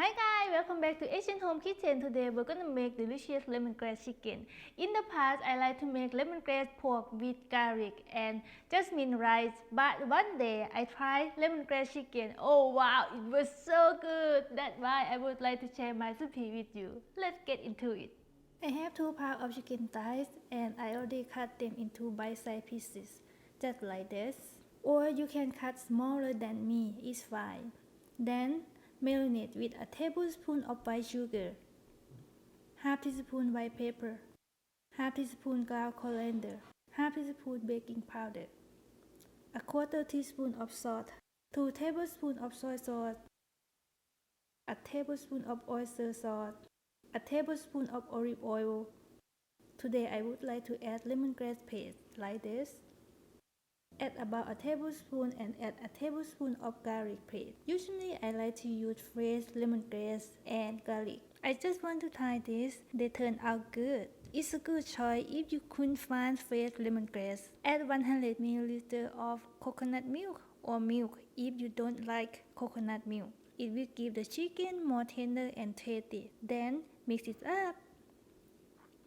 Hi guys, welcome back to Asian Home Kitchen. Today we're gonna make delicious lemongrass chicken. In the past, I like to make lemongrass pork with garlic and jasmine rice, but one day I tried lemongrass chicken. Oh wow, it was so good! That's why I would like to share my recipe with you. Let's get into it. I have 2 pounds of chicken thighs and I already cut them into bite-sized pieces, just like this. Or you can cut smaller than me, it's fine. Then marinate with a tablespoon of white sugar, half teaspoon white pepper, half teaspoon ground coriander, half teaspoon baking powder, a quarter teaspoon of salt, 2 tablespoons of soy sauce, a tablespoon of oyster sauce, a tablespoon of olive oil. Today I would like to add lemongrass paste like this. Add about a tablespoon and add a tablespoon of garlic paste. Usually I like to use fresh lemongrass and garlic. I just want to try this, they turn out good. It's a good choice if you couldn't find fresh lemongrass. Add 100 ml of coconut milk or milk if you don't like coconut milk. It will give the chicken more tender and tasty. Then mix it up.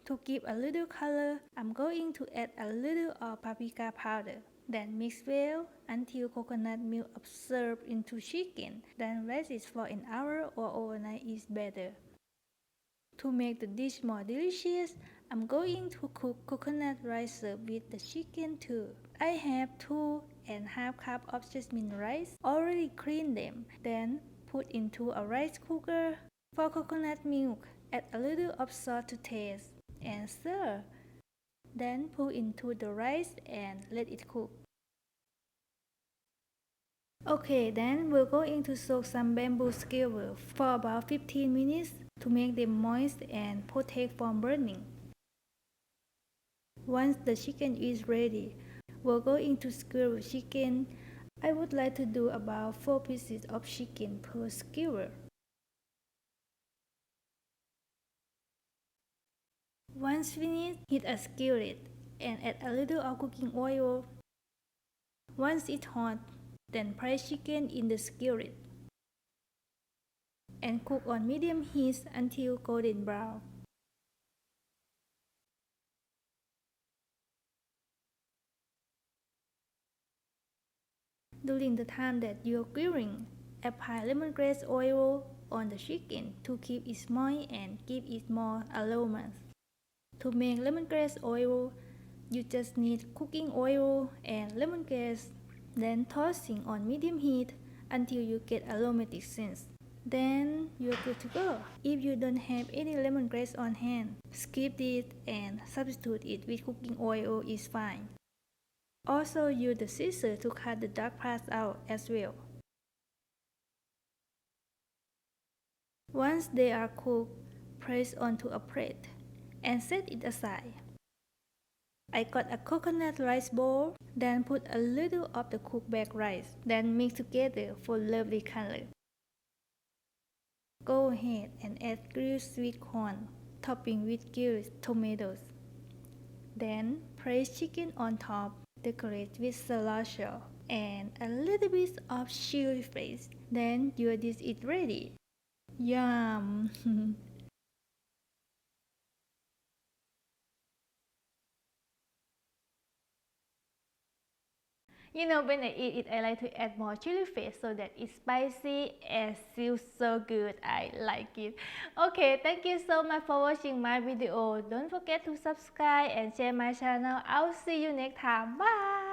To give a little color, I'm going to add a little of paprika powder. Then mix well until coconut milk absorbs into chicken. Then rest it for an hour or overnight is better. To make the dish more delicious, I'm going to cook coconut rice with the chicken too. I have 2.5 cups of jasmine rice, already cleaned them. Then put into a rice cooker. For coconut milk, add a little of salt to taste and stir. Then put into the rice and let it cook. Okay, then we're going to soak some bamboo skewers for about 15 minutes to make them moist and protect from burning. Once the chicken is ready, we're going to skewer chicken. I would like to do about 4 pieces of chicken per skewer. Once finished, heat a skillet and add a little of cooking oil. Once it's hot, then place chicken in the skillet and cook on medium heat until golden brown. During the time that you're grilling, apply lemongrass oil on the chicken to keep it moist and give it more aromas. To make lemongrass oil, you just need cooking oil and lemongrass, then tossing on medium heat until you get aromatic scents. Then you're good to go. If you don't have any lemongrass on hand, skip it and substitute it with cooking oil is fine. Also use the scissors to cut the dark parts out as well. Once they are cooked, place onto a plate and set it aside. I got a coconut rice bowl, then put a little of the cooked baked rice, then mix together for lovely color. Go ahead and add grilled sweet corn, topping with grilled tomatoes. Then place chicken on top, decorate with cilantro and a little bit of chili flakes. Then your dish is ready. Yum! When I eat it, I like to add more chili flakes so that it's spicy and feels so good. I like it. Okay, thank you so much for watching my video. Don't forget to subscribe and share my channel. I'll see you next time. Bye!